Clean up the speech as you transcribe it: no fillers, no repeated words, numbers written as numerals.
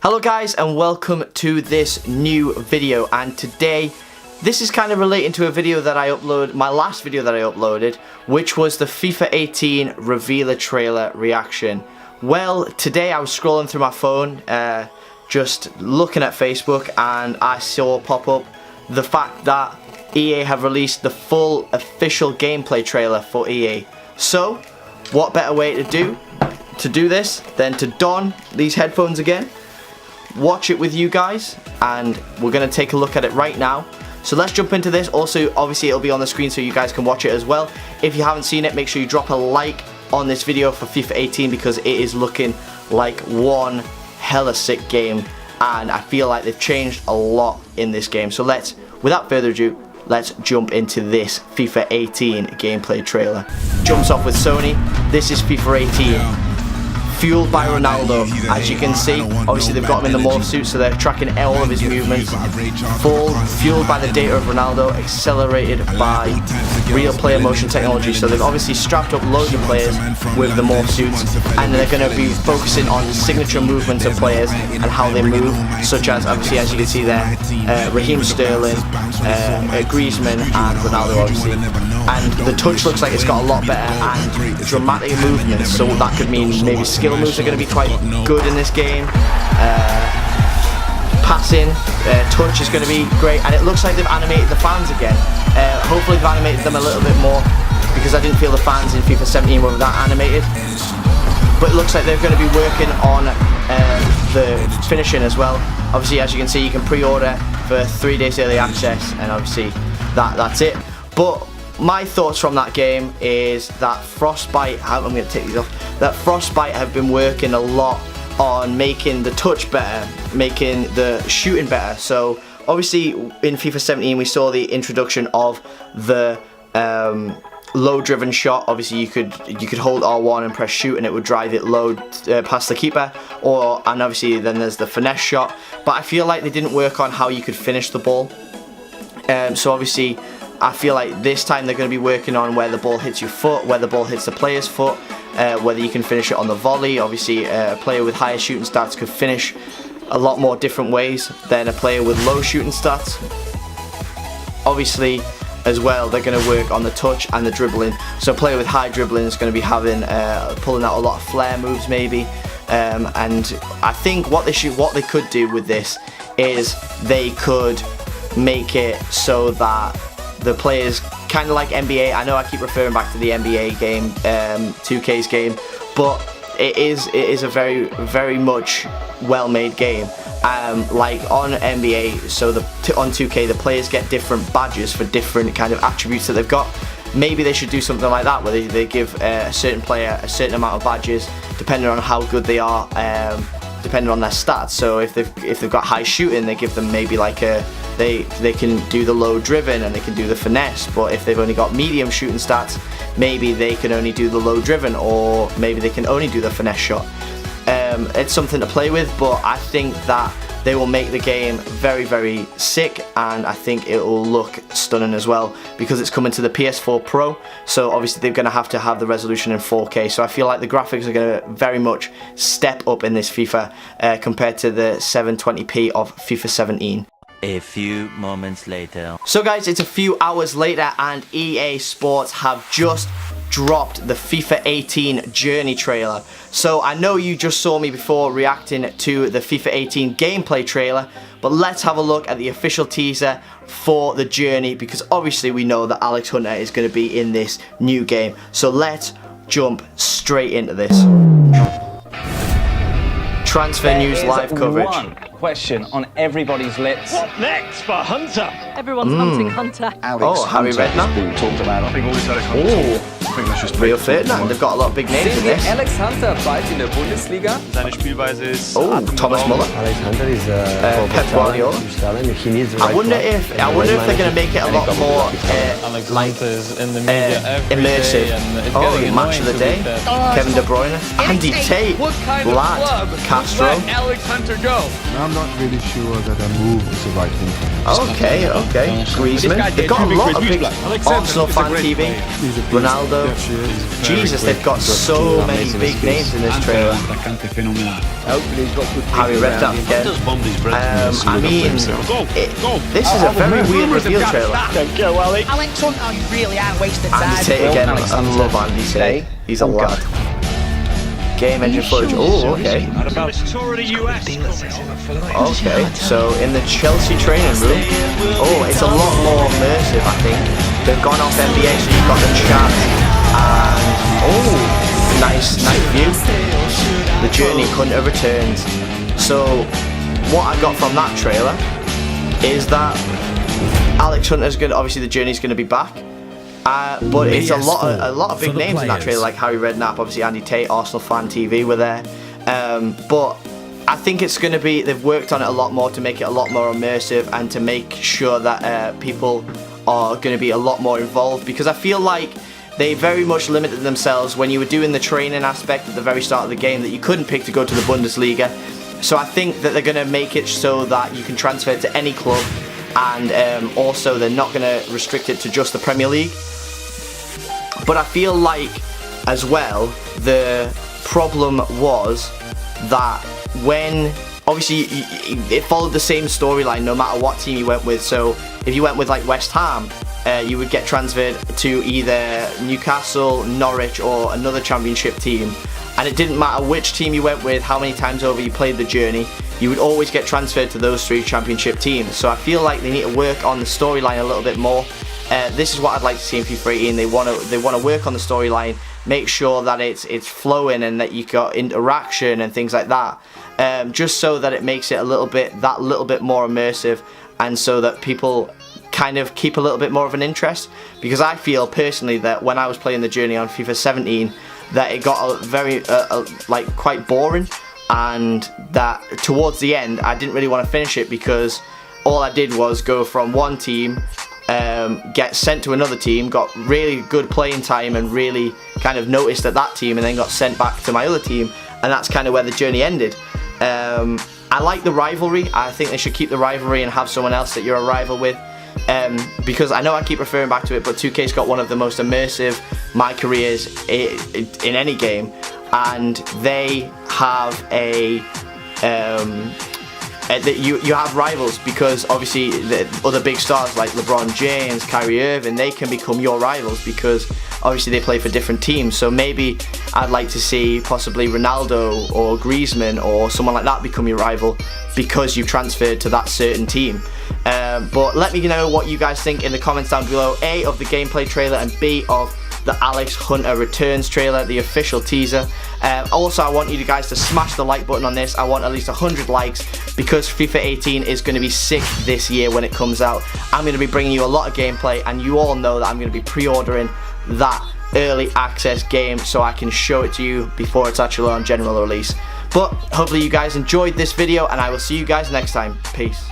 Hello guys and welcome to this new video, and today this is kind of relating to a video that I uploaded, my last video that I uploaded, which was the FIFA 18 revealer trailer reaction. Well, today I was scrolling through my phone, just looking at Facebook, and I saw pop up the fact that EA have released the full official gameplay trailer for EA. So, what better way to do this than to don these headphones again, watch it with you guys, and we're going to take a look at it right now. So let's jump into this. Also, obviously it'll be on the screen so you guys can watch it as well. If you haven't seen it, make sure you drop a like on this video for FIFA 18 because it is looking like one hella sick game, and I feel like they've changed a lot in this game. So without further ado, let's jump into this FIFA 18 gameplay trailer. Jumps off with Sony. This is FIFA 18. Fueled by Ronaldo. As you can see, obviously they've got him in the morph suit, so they're tracking all of his movements. Fueled by the data of Ronaldo, accelerated by real player motion technology. So they've obviously strapped up loads of players with the morph suits, and they're going to be focusing on signature movements of players and how they move, such as, obviously, as you can see there, Raheem Sterling, Griezmann, and Ronaldo, obviously. And the touch looks like it's got a lot better and dramatic movements, so that could mean maybe skill moves are going to be quite good in this game. Passing, touch is going to be great, and it looks like they've animated the fans again. Hopefully they've animated them a little bit more, because I didn't feel the fans in FIFA 17 were that animated. But it looks like they're going to be working on the finishing as well. Obviously, as you can see, you can pre-order for 3 days early access, and obviously that's it. But my thoughts from that game is that Frostbite, I'm going to take these off, that Frostbite have been working a lot on making the touch better, making the shooting better. So obviously in FIFA 17 we saw the introduction of the low driven shot. Obviously you could hold R1 and press shoot and it would drive it low past the keeper, and obviously then there's the finesse shot. But I feel like they didn't work on how you could finish the ball. So obviously I feel like this time they're going to be working on where the ball hits your foot, where the ball hits the player's foot, whether you can finish it on the volley. Obviously a player with higher shooting stats could finish a lot more different ways than a player with low shooting stats. Obviously as well they're going to work on the touch and the dribbling, so a player with high dribbling is going to be having pulling out a lot of flare moves maybe, and I think what they could do with this is they could make it so that the players, kind of like NBA, I know I keep referring back to the NBA game, 2K's game, but it is a very much well-made game. Like on NBA, so on 2K, the players get different badges for different kind of attributes that they've got. Maybe they should do something like that, where they give a certain player a certain amount of badges, depending on how good they are, depending on their stats. So if they've got high shooting, they give them maybe like they can do the low driven and they can do the finesse. But if they've only got medium shooting stats, maybe they can only do the low driven, or maybe they can only do the finesse shot. It's something to play with, but I think that they will make the game very sick, and I think it will look stunning as well, because it's coming to the PS4 Pro, so obviously they're going to have the resolution in 4K, so I feel like the graphics are going to very much step up in this FIFA compared to the 720p of FIFA 17. A few moments later. So guys, it's a few hours later and EA Sports have just dropped the FIFA 18 Journey trailer. So I know you just saw me before reacting to the FIFA 18 gameplay trailer, but let's have a look at the official teaser for the Journey, because obviously we know that Alex Hunter is going to be in this new game. So let's jump straight into this. Transfer news live coverage. One question on everybody's lips. What next for Hunter? Everyone's hunting Hunter. Alex Harry Redknapp. Been talked about. I think always Alex Hunter. Real Ferdinand. They've got a lot of big names in this. Alex Hunter bald in der Bundesliga. Seine Spielweise ist Thomas Muller. Alex Hunter is Pep Guardiola. I wonder if they're going to make it a lot more immersive. Oh, match of the day. Kevin De Bruyne, Andy Tate, Lad, Castro. Alex Hunter go? I'm not really sure that a move is the right thing for him. Okay. Griezmann. They've got a lot of big Arsenal fan TV. Ronaldo. Sidereo. Jesus, they've got so many big names in this trailer. Harry Redknapp again. I mean, this is a very weird reveal trailer. Don't go, Ali. Alex Hunter, you really are wasting time. Andy Tate again. I love Andy Tate. He's a lad. Game engine footage. Oh, okay. Okay, so in the Chelsea training room. Oh, it's a lot more immersive, I think. They've gone off NBA, so you've got the chat. And oh, nice view. The Journey Hunter returns. So what I got from that trailer is that Alex Hunter's gonna, obviously the Journey's gonna be back. But it's a lot of big names in that trailer, like Harry Redknapp, obviously Andy Tate, Arsenal Fan TV were there. But I think it's going to be, they've worked on it a lot more to make it a lot more immersive and to make sure that people are going to be a lot more involved, because I feel like they very much limited themselves when you were doing the training aspect at the very start of the game that you couldn't pick to go to the Bundesliga. So I think that they're going to make it so that you can transfer to any club, and also they're not going to restrict it to just the Premier League. But I feel like, as well, the problem was that when, obviously, it followed the same storyline no matter what team you went with. So if you went with like West Ham, you would get transferred to either Newcastle, Norwich, or another Championship team. And it didn't matter which team you went with, how many times over you played the Journey, you would always get transferred to those 3 Championship teams. So I feel like they need to work on the storyline a little bit more. This is what I'd like to see in FIFA 18. They want to work on the storyline, make sure that it's flowing and that you got interaction and things like that, just so that it makes it a little bit more immersive, and so that people kind of keep a little bit more of an interest. Because I feel personally that when I was playing the Journey on FIFA 17, that it got very like quite boring, and that towards the end I didn't really want to finish it, because all I did was go from one team, get sent to another team, got really good playing time and really kind of noticed at that team, and then got sent back to my other team, and that's kind of where the Journey ended. I like the rivalry. I think they should keep the rivalry and have someone else that you're a rival with, because I know I keep referring back to it, but 2K's got one of the most immersive my careers in any game, and they have you have rivals, because obviously the other big stars like LeBron James, Kyrie Irving, they can become your rivals because obviously they play for different teams. So maybe I'd like to see possibly Ronaldo or Griezmann or someone like that become your rival because you've transferred to that certain team. But let me know what you guys think in the comments down below, A, of the gameplay trailer, and B, of the Alex Hunter Returns trailer, the official teaser. Also, I want you guys to smash the like button on this. I want at least 100 likes, because FIFA 18 is going to be sick this year when it comes out. I'm going to be bringing you a lot of gameplay, and you all know that I'm going to be pre-ordering that early access game so I can show it to you before it's actually on general release. But hopefully you guys enjoyed this video, and I will see you guys next time. Peace.